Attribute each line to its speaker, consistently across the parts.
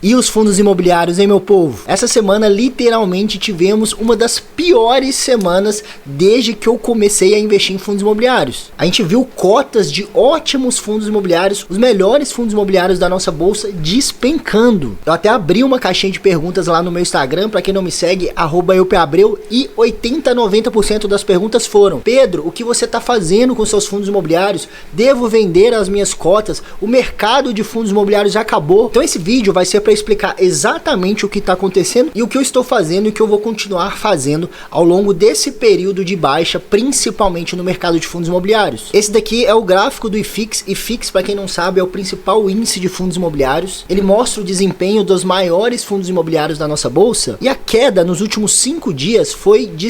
Speaker 1: E os fundos imobiliários, hein, meu povo? Essa semana literalmente tivemos uma das piores semanas desde que eu comecei a investir em fundos imobiliários. A gente viu cotas de ótimos fundos imobiliários, os melhores fundos imobiliários da nossa bolsa despencando. Eu até abri uma caixinha de perguntas lá no meu Instagram, pra quem não me segue, @eupabreu, e 80-90% das perguntas foram: Pedro, o que você tá fazendo com seus fundos imobiliários? Devo vender as minhas cotas? O mercado de fundos imobiliários já acabou? Então esse vídeo vai ser para explicar exatamente o que está acontecendo e o que eu estou fazendo e o que eu vou continuar fazendo ao longo desse período de baixa, principalmente no mercado de fundos imobiliários. Esse daqui é o gráfico do IFIX. IFIX, para quem não sabe, é o principal índice de fundos imobiliários. Ele mostra o desempenho dos maiores fundos imobiliários da nossa bolsa, e a queda nos últimos 5 dias foi de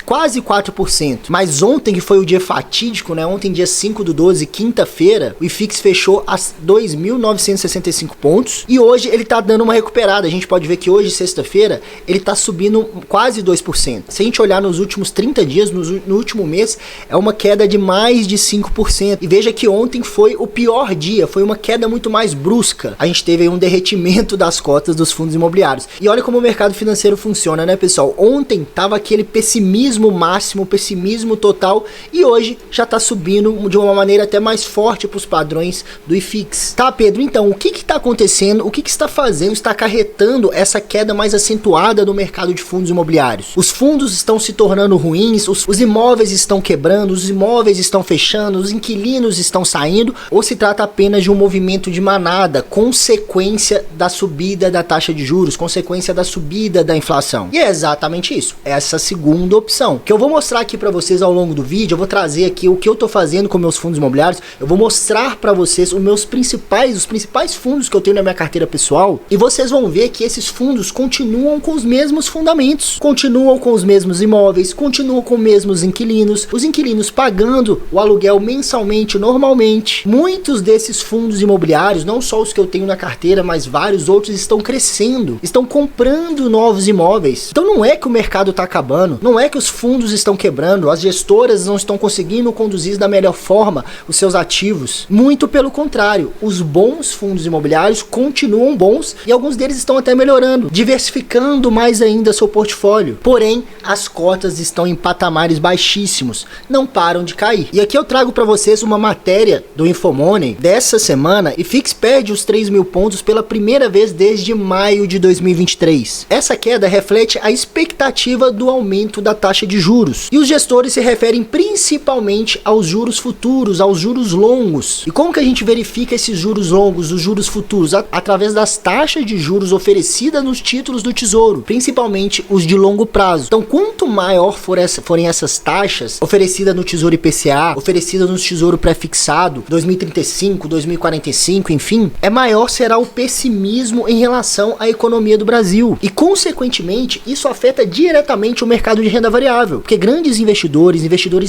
Speaker 1: quase 4%, mas ontem, que foi o dia fatídico, né? Ontem, dia 5/12, quinta-feira, o IFIX fechou a 2.965 pontos e hoje ele tá dando uma recuperada. A gente pode ver que hoje, sexta-feira, ele tá subindo quase 2%. Se a gente olhar nos últimos 30 dias, no último mês, é uma queda de mais de 5%. E veja que ontem foi o pior dia, foi uma queda muito mais brusca. A gente teve aí um derretimento das cotas dos fundos imobiliários. E olha como o mercado financeiro funciona, né, pessoal? Ontem tava aquele pessimismo máximo, pessimismo total, e hoje já tá subindo de uma maneira até mais forte para os padrões do IFIX. Tá, Pedro, então o que está acontecendo? O que está fazendo, está acarretando essa queda mais acentuada no mercado de fundos imobiliários? Os fundos estão se tornando ruins, os imóveis estão quebrando, os imóveis estão fechando, os inquilinos estão saindo, ou se trata apenas de um movimento de manada, consequência da subida da taxa de juros, consequência da subida da inflação? E é exatamente isso, essa segunda opção que eu vou mostrar aqui para vocês ao longo do vídeo. Eu vou trazer aqui o que eu tô fazendo com meus fundos imobiliários, eu vou mostrar para vocês os principais fundos que eu tenho na minha carteira pessoal, e vocês vão ver que esses fundos continuam com os mesmos fundamentos, continuam com os mesmos imóveis, continuam com os mesmos inquilinos, os inquilinos pagando o aluguel mensalmente, normalmente. Muitos desses fundos imobiliários, não só os que eu tenho na carteira, mas vários outros, estão crescendo, estão comprando novos imóveis. Então não é que o mercado tá acabando, não é que os fundos estão quebrando, as gestoras não estão conseguindo conduzir da melhor forma os seus ativos. Muito pelo contrário, os bons fundos imobiliários continuam bons e alguns deles estão até melhorando, diversificando mais ainda seu portfólio. Porém, as cotas estão em patamares baixíssimos, não param de cair. E aqui eu trago para vocês uma matéria do Infomoney dessa semana. IFIX perde os 3.000 pontos pela primeira vez desde maio de 2023. Essa queda reflete a expectativa do aumento da taxa de juros. E os gestores se referem principalmente aos juros futuros, aos juros longos. E como que a gente verifica esses juros longos, os juros futuros? Através das taxas de juros oferecidas nos títulos do Tesouro, principalmente os de longo prazo. Então, quanto maior forem essas taxas oferecidas no Tesouro IPCA, oferecidas no Tesouro pré-fixado, 2035, 2045, enfim, maior será o pessimismo em relação à economia do Brasil. E, consequentemente, isso afeta diretamente o mercado de renda variável, porque grandes investidores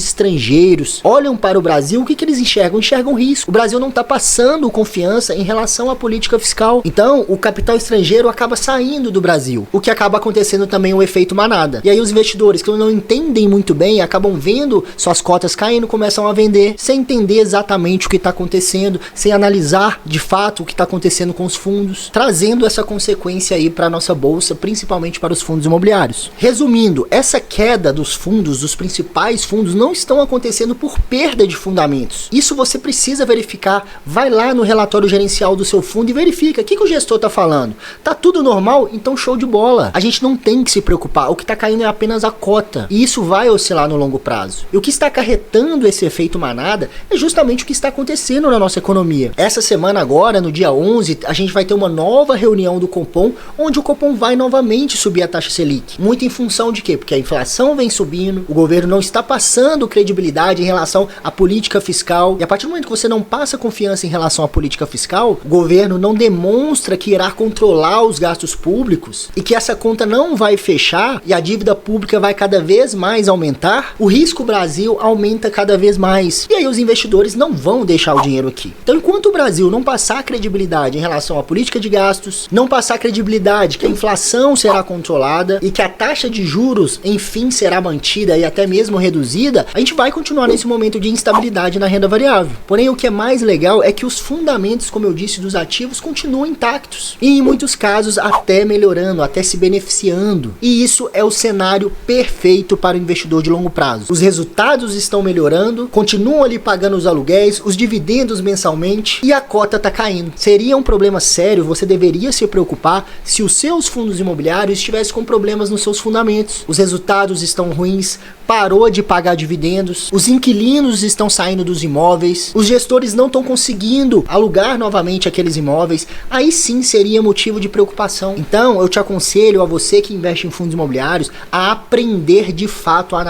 Speaker 1: estrangeiros, olham para o Brasil, o que eles enxergam? Enxergam risco. O Brasil não está passando confiança em relação à política fiscal. Então, o capital estrangeiro acaba saindo do Brasil, o que acaba acontecendo também o efeito manada. E aí os investidores que não entendem muito bem, acabam vendo suas cotas caindo, começam a vender, sem entender exatamente o que está acontecendo, sem analisar de fato o que está acontecendo com os fundos, trazendo essa consequência aí para a nossa bolsa, principalmente para os fundos imobiliários. Resumindo, essa queda dos fundos, dos principais fundos, não estão acontecendo por perda de fundamentos. Isso você precisa verificar. Vai lá no relatório gerencial do seu fundo e verifica. O que o gestor está falando? Tá tudo normal? Então show de bola. A gente não tem que se preocupar. O que está caindo é apenas a cota. E isso vai oscilar no longo prazo. E o que está acarretando esse efeito manada é justamente o que está acontecendo na nossa economia. Essa semana agora, no dia 11, a gente vai ter uma nova reunião do Copom, onde o Copom vai novamente subir a taxa Selic. Muito em função de quê? Porque a inflação vem subindo, o governo não está passando credibilidade em relação à política fiscal, e a partir do momento que você não passa confiança em relação à política fiscal, o governo não demonstra que irá controlar os gastos públicos e que essa conta não vai fechar e a dívida pública vai cada vez mais aumentar, o risco Brasil aumenta cada vez mais. E aí os investidores não vão deixar o dinheiro aqui. Então, enquanto o Brasil não passar credibilidade em relação à política de gastos, não passar credibilidade que a inflação será controlada e que a taxa de juros, enfim, será será mantida e até mesmo reduzida, a gente vai continuar nesse momento de instabilidade na renda variável. Porém, o que é mais legal é que os fundamentos, como eu disse, dos ativos continuam intactos. E em muitos casos até melhorando, até se beneficiando. E isso é o cenário perfeito para o investidor de longo prazo. Os resultados estão melhorando, continuam ali pagando os aluguéis, os dividendos mensalmente e a cota está caindo. Seria um problema sério, você deveria se preocupar se os seus fundos imobiliários estivessem com problemas nos seus fundamentos. Os resultados estão ruins, parou de pagar dividendos, os inquilinos estão saindo dos imóveis, os gestores não estão conseguindo alugar novamente aqueles imóveis, aí sim seria motivo de preocupação. Então eu te aconselho a você que investe em fundos imobiliários a aprender de fato a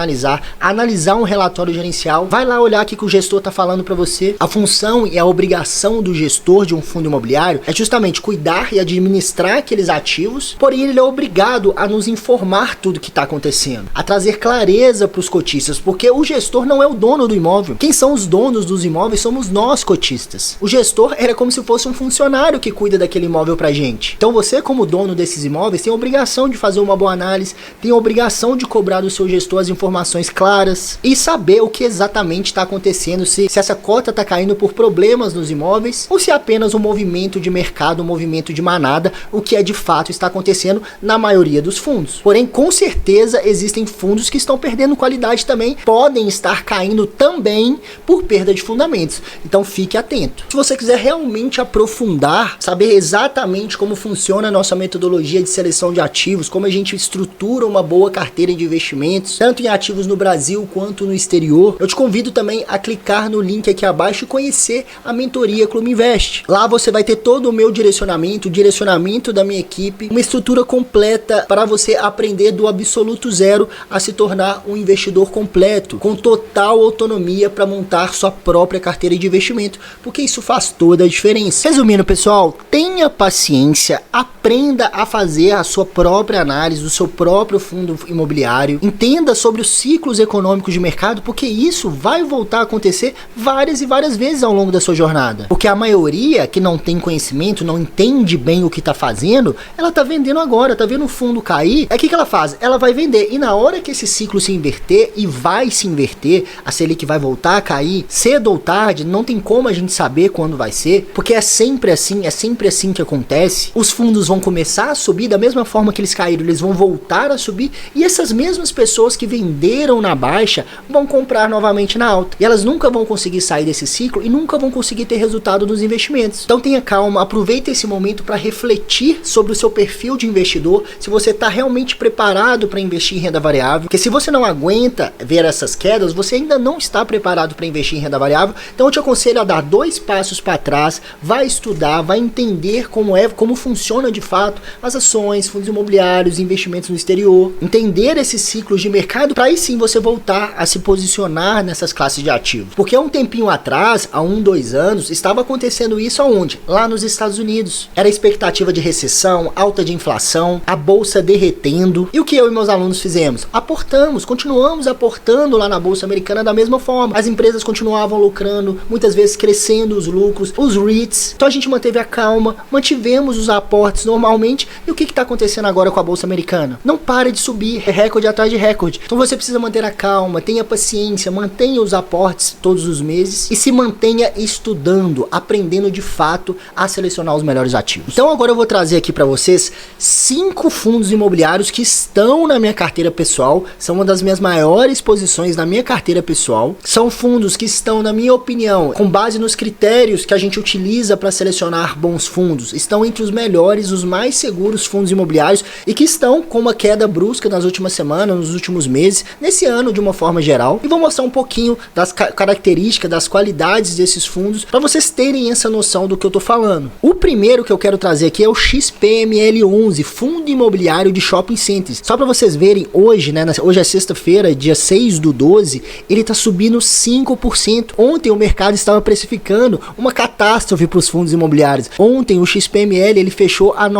Speaker 1: analisar um relatório gerencial, vai lá olhar o que o gestor está falando para você. A função e a obrigação do gestor de um fundo imobiliário é justamente cuidar e administrar aqueles ativos, porém ele é obrigado a nos informar tudo que está acontecendo, a trazer clareza para os cotistas, porque o gestor não é o dono do imóvel. Quem são os donos dos imóveis somos nós, cotistas. O gestor era como se fosse um funcionário que cuida daquele imóvel pra gente. Então você, como dono desses imóveis, tem a obrigação de fazer uma boa análise, tem a obrigação de cobrar do seu gestor as informações claras e saber o que exatamente está acontecendo, se essa cota está caindo por problemas nos imóveis ou se é apenas um movimento de mercado, um movimento de manada, o que é de fato está acontecendo na maioria dos fundos. Porém, com certeza existem fundos que estão perdendo qualidade também, podem estar caindo também por perda de fundamentos. Então fique atento. Se você quiser realmente aprofundar, saber exatamente como funciona a nossa metodologia de seleção de ativos, como a gente estrutura uma boa carteira de investimentos, tanto em ativos no Brasil quanto no exterior, eu te convido também a clicar no link aqui abaixo e conhecer a mentoria Clube Invest. Lá você vai ter todo o meu direcionamento, o direcionamento da minha equipe, uma estrutura completa para você aprender do absoluto zero a se tornar um investidor completo, com total autonomia para montar sua própria carteira de investimento, porque isso faz toda a diferença. Resumindo, pessoal, tenha paciência, aprenda a fazer a sua própria análise do seu próprio fundo imobiliário, entenda sobre os ciclos econômicos de mercado, porque isso vai voltar a acontecer várias e várias vezes ao longo da sua jornada. Porque a maioria que não tem conhecimento, não entende bem o que está fazendo, ela está vendendo agora, está vendo o fundo cair, é o que ela faz? Ela vai vender, e na hora que esse ciclo se inverter, e vai se inverter, a Selic vai voltar a cair, cedo ou tarde, não tem como a gente saber quando vai ser, porque é sempre assim que acontece. Os fundos vão começar a subir, da mesma forma que eles caíram, eles vão voltar a subir, e essas mesmas pessoas que venderam na baixa vão comprar novamente na alta, e elas nunca vão conseguir sair desse ciclo e nunca vão conseguir ter resultado nos investimentos. Então tenha calma, aproveite esse momento para refletir sobre o seu perfil de investidor, se você está realmente preparado para investir em renda variável, porque se você não aguenta ver essas quedas, você ainda não está preparado para investir em renda variável. Então eu te aconselho a dar 2 passos para trás, vai estudar, vai entender como funciona de fato as ações, fundos imobiliários, investimentos no exterior, entender esses ciclos de mercado para aí sim você voltar a se posicionar nessas classes de ativos. Porque há um tempinho atrás, há 2 anos, estava acontecendo isso aonde? Lá nos Estados Unidos. Era a expectativa de recessão, alta de inflação, a bolsa derretendo. E o que eu e meus alunos fizemos? Aportamos, continuamos aportando lá na bolsa americana da mesma forma. As empresas continuavam lucrando, muitas vezes crescendo os lucros, os REITs. Então a gente manteve a calma, mantivemos os aportes normalmente. E o que está acontecendo agora com a bolsa americana? Não para de subir, é recorde atrás de recorde. Então você precisa manter a calma, tenha paciência, mantenha os aportes todos os meses e se mantenha estudando, aprendendo de fato a selecionar os melhores ativos. Então agora eu vou trazer aqui para vocês 5 fundos imobiliários que estão na minha carteira pessoal, são uma das minhas maiores posições na minha carteira pessoal. São fundos que estão, na minha opinião, com base nos critérios que a gente utiliza para selecionar bons fundos, estão entre os melhores, os mais seguros fundos imobiliários e que estão com uma queda brusca nas últimas semanas, nos últimos meses, nesse ano de uma forma geral. E vou mostrar um pouquinho das características, das qualidades desses fundos para vocês terem essa noção do que eu tô falando. O primeiro que eu quero trazer aqui é o XPML11, Fundo Imobiliário de Shopping Centers. Só para vocês verem, hoje, né, hoje é sexta-feira, dia 6/12, ele tá subindo 5%. Ontem o mercado estava precificando uma catástrofe para os fundos imobiliários. Ontem o XPML ele fechou a R$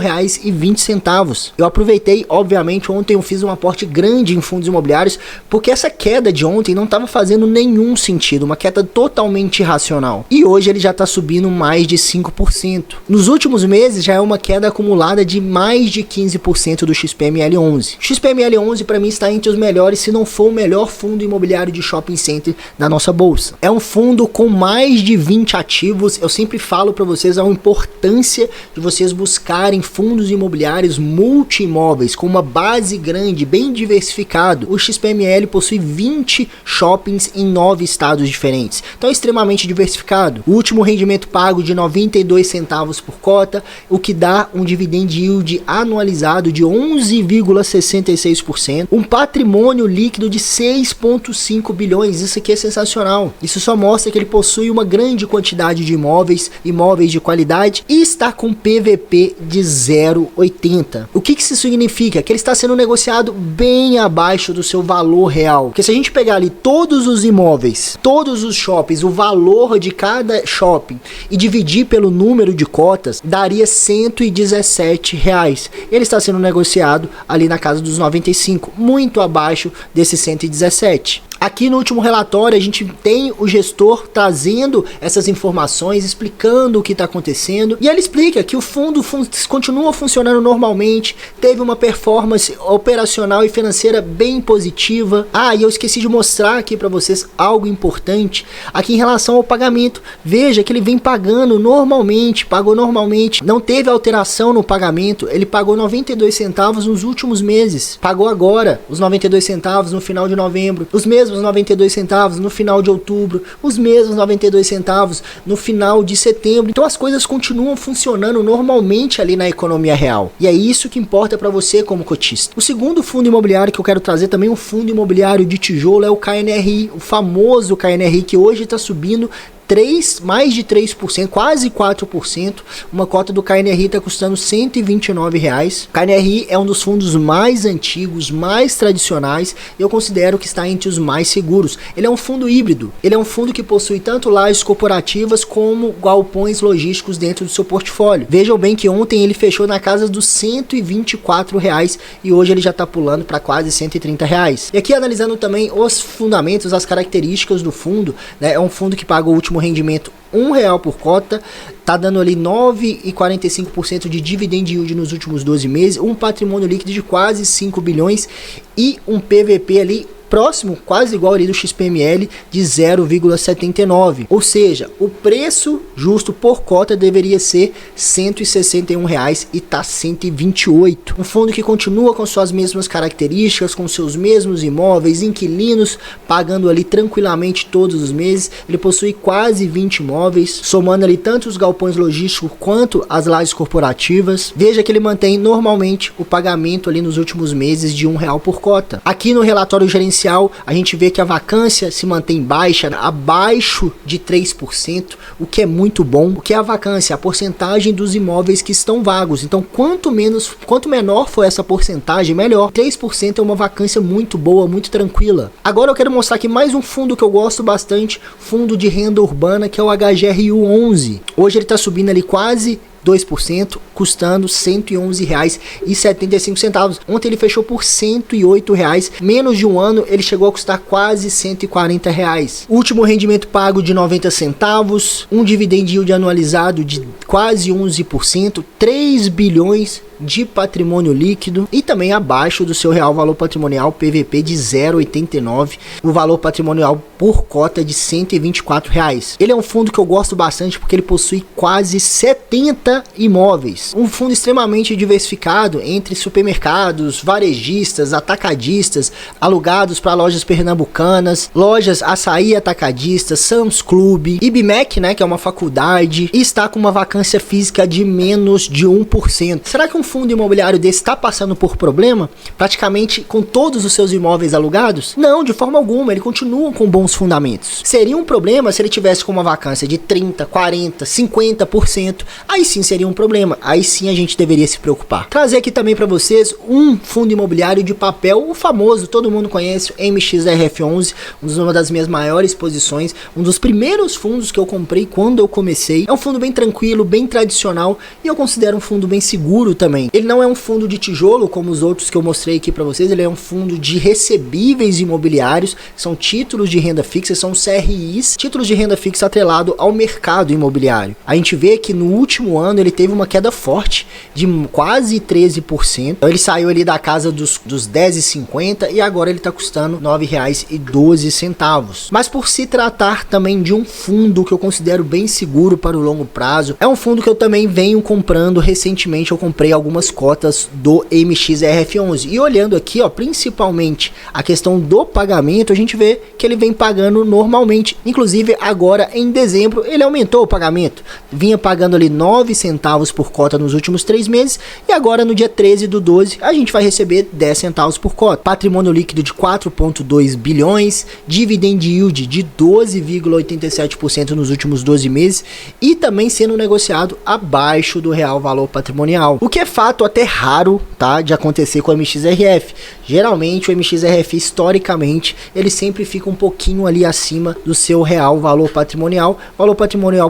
Speaker 1: R$4,20. Eu aproveitei, obviamente, ontem eu fiz um aporte grande em fundos imobiliários, porque essa queda de ontem não estava fazendo nenhum sentido, uma queda totalmente irracional. E hoje ele já está subindo mais de 5%. Nos últimos meses já é uma queda acumulada de mais de 15% do XPML11. O XPML11 para mim está entre os melhores, se não for o melhor fundo imobiliário de shopping center da nossa bolsa. É um fundo com mais de 20 ativos. Eu sempre falo para vocês a importância de vocês buscarem fundos imobiliários multi-imóveis com uma base grande, bem diversificado. O XPML possui 20 shoppings em 9 estados diferentes, então é extremamente diversificado. O último rendimento pago de 92 centavos por cota, o que dá um dividend yield anualizado de 11,66%, um patrimônio líquido de 6,5 bilhões. Isso aqui é sensacional. Isso só mostra que ele possui uma grande quantidade de imóveis de qualidade, e está com PVP de 0,80. O que isso significa? Que ele está sendo negociado bem abaixo do seu valor real. Porque se a gente pegar ali todos os imóveis, todos os shoppings, o valor de cada shopping e dividir pelo número de cotas, daria R$117. Ele está sendo negociado ali na casa dos 95, muito abaixo desses 117. Aqui no último relatório a gente tem o gestor trazendo essas informações, explicando o que está acontecendo, e ele explica que o fundo continua funcionando normalmente, teve uma performance operacional e financeira bem positiva. E eu esqueci de mostrar aqui para vocês algo importante aqui em relação ao pagamento. Veja que ele vem pagando normalmente, pagou normalmente, não teve alteração no pagamento. Ele pagou 92 centavos nos últimos meses, pagou agora os 92 centavos no final de novembro, os mesmos 92 centavos no final de outubro, os mesmos 92 centavos no final de setembro. Então as coisas continuam funcionando normalmente ali na economia real, e é isso que importa para você como cotista. O segundo fundo imobiliário que eu quero trazer também, um fundo imobiliário de tijolo, é o KNRI, o famoso KNRI, que hoje está subindo mais de 3%, quase 4%. Uma cota do KNRI está custando R$129. O KNRI é um dos fundos mais antigos, mais tradicionais, e eu considero que está entre os mais seguros. Ele é um fundo híbrido, ele é um fundo que possui tanto lajes corporativas como galpões logísticos dentro do seu portfólio. Vejam bem que ontem ele fechou na casa dos R$124 e hoje ele já está pulando para quase R$130. E aqui analisando também os fundamentos, as características do fundo, né? É um fundo que paga o último rendimento R$1 por cota, tá dando ali 9,45% de dividend yield nos últimos 12 meses, um patrimônio líquido de quase 5 bilhões e um PVP ali próximo, quase igual ali do XPML, de 0,79. Ou seja, o preço justo por cota deveria ser R$161 e tá 128. Um fundo que continua com suas mesmas características, com seus mesmos imóveis, inquilinos pagando ali tranquilamente todos os meses. Ele possui quase 20 imóveis, somando ali tanto os galpões logísticos quanto as lajes corporativas. Veja que ele mantém normalmente o pagamento ali nos últimos meses de R$1 por cota. Aqui no relatório gerencial a gente vê que a vacância se mantém baixa, abaixo de 3%, o que é muito bom. O que é a vacância? A porcentagem dos imóveis que estão vagos. Então, quanto menor for essa porcentagem, melhor. 3% é uma vacância muito boa, muito tranquila. Agora eu quero mostrar aqui mais um fundo que eu gosto bastante, fundo de renda urbana, que é o HGRU11. Hoje ele está subindo ali quase 2%, custando R$111,75. Ontem ele fechou por R$108. Menos de um ano ele chegou a custar quase R$140. Último rendimento pago de 90 centavos, um dividend yield anualizado de quase 11%, 3 bilhões de patrimônio líquido e também abaixo do seu real valor patrimonial, PVP de 0,89, o valor patrimonial por cota de R$124. Ele é um fundo que eu gosto bastante porque ele possui quase 70 imóveis, um fundo extremamente diversificado entre supermercados, varejistas, atacadistas, alugados para lojas pernambucanas, lojas açaí atacadistas, Sam's Club, IBMEC, né, que é uma faculdade, e está com uma vacância física de menos de 1%. Será que um fundo imobiliário desse está passando por problema, praticamente com todos os seus imóveis alugados? Não, de forma alguma, ele continua com bons fundamentos. Seria um problema se ele tivesse com uma vacância de 30, 40, 50%, aí sim seria um problema, aí sim a gente deveria se preocupar. Trazer aqui também para vocês um fundo imobiliário de papel, o famoso, todo mundo conhece, o MXRF11, uma das minhas maiores posições, um dos primeiros fundos que eu comprei quando eu comecei. É um fundo bem tranquilo, bem tradicional, e eu considero um fundo bem seguro também. momento. Ele não é um fundo de tijolo como os outros que eu mostrei aqui para vocês, ele é um fundo de recebíveis imobiliários, são títulos de renda fixa, são CRIs, títulos de renda fixa atrelado ao mercado imobiliário. A gente vê que no último ano ele teve uma queda forte de quase 13%, então ele saiu ali da casa dos R$10,50 e agora ele está custando R$9,12. Mas por se tratar também de um fundo que eu considero bem seguro para o longo prazo, é um fundo que eu também venho comprando recentemente. Eu comprei algumas cotas do MXRF11 e olhando aqui, ó, principalmente a questão do pagamento, a gente vê que ele vem pagando normalmente. Inclusive agora em dezembro ele aumentou o pagamento, vinha pagando ali 9 centavos por cota nos últimos 3 meses e agora no dia 13/12 a gente vai receber 10 centavos por cota. Patrimônio líquido de 4,2 bilhões, dividend yield de 12,87% nos últimos 12 meses e também sendo negociado abaixo do real valor patrimonial, o que é fato até raro, tá, de acontecer com o MXRF. Geralmente o MXRF historicamente ele sempre fica um pouquinho ali acima do seu real valor patrimonial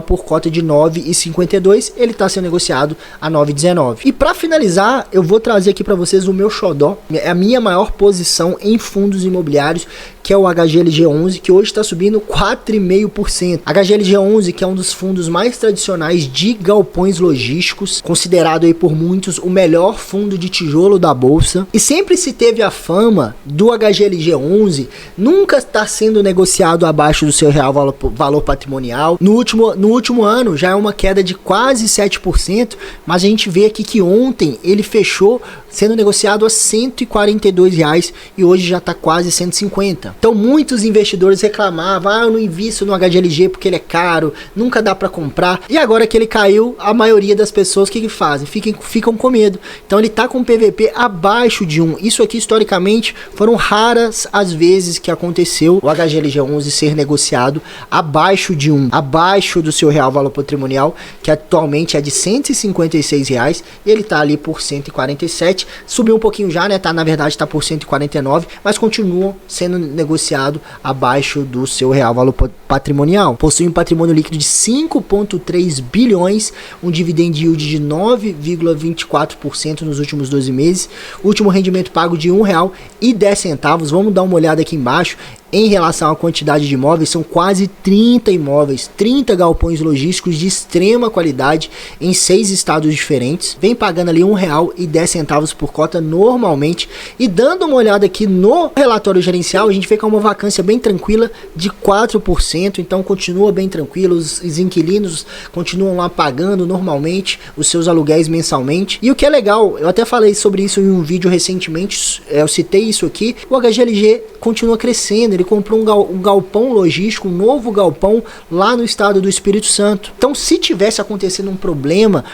Speaker 1: por cota de 9,52, ele está sendo negociado a 9,19. E para finalizar, eu vou trazer aqui para vocês o meu xodó, é a minha maior posição em fundos imobiliários, que é o HGLG11, que hoje está subindo 4,5%. HGLG11, que é um dos fundos mais tradicionais de galpões logísticos, considerado aí por muitos o melhor fundo de tijolo da bolsa, e sempre se teve a fama do HGLG11 nunca estar sendo negociado abaixo do seu real valor patrimonial. No último ano já é uma queda de quase 7%, mas a gente vê aqui que ontem ele fechou sendo negociado a R$142 e hoje já está quase 150. Então muitos investidores reclamavam, eu não invisto no HGLG porque ele é caro, nunca dá para comprar. E agora que ele caiu, a maioria das pessoas o que fazem? Ficam com medo. Então ele tá com PVP abaixo de 1. Isso aqui historicamente foram raras as vezes que aconteceu o HGLG11 ser negociado abaixo de 1, abaixo do seu real valor patrimonial, que atualmente é de R$156 e ele tá ali por 147. Subiu um pouquinho já, né? Na verdade tá por 149, mas continua sendo negociado abaixo do seu real valor patrimonial. Possui um patrimônio líquido de 5,3 bilhões, um dividend yield de 9,24% nos últimos 12 meses, último rendimento pago de R$1,10. Vamos dar uma olhada aqui embaixo. Em relação à quantidade de imóveis, são quase 30 imóveis, 30 galpões logísticos de extrema qualidade em 6 estados diferentes. Vem pagando ali R$1,10 por cota normalmente. E dando uma olhada aqui no relatório gerencial, a gente vê que é uma vacância bem tranquila de 4%. Então continua bem tranquilo, os inquilinos continuam lá pagando normalmente os seus aluguéis mensalmente. E o que é legal, eu até falei sobre isso em um vídeo recentemente, eu citei isso aqui, o HGLG continua crescendo. Ele comprou um galpão logístico, um novo galpão lá no estado do Espírito Santo. Então, se tivesse acontecendo um problema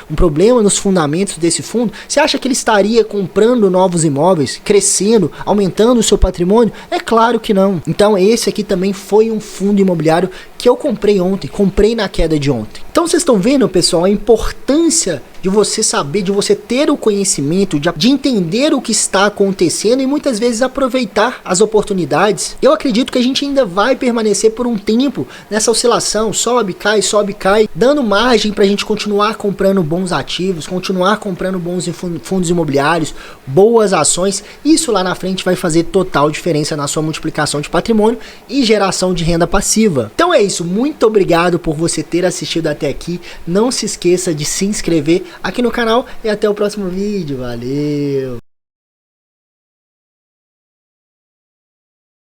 Speaker 1: nos fundamentos desse fundo, você acha que ele estaria comprando novos imóveis, crescendo, aumentando o seu patrimônio? É claro que não. Então, esse aqui também foi um fundo imobiliário que eu comprei ontem, comprei na queda de ontem. Então, vocês estão vendo, pessoal, a importância de você saber, de você ter o conhecimento, de entender o que está acontecendo e muitas vezes aproveitar as oportunidades. Eu acredito que a gente ainda vai permanecer por um tempo nessa oscilação, sobe, cai, dando margem para a gente continuar comprando bons ativos, continuar comprando bons fundos imobiliários, boas ações. Isso lá na frente vai fazer total diferença na sua multiplicação de patrimônio e geração de renda passiva. Então é isso, muito obrigado por você ter assistido até aqui. Não se esqueça de se inscrever aqui no canal e até o próximo vídeo. Valeu!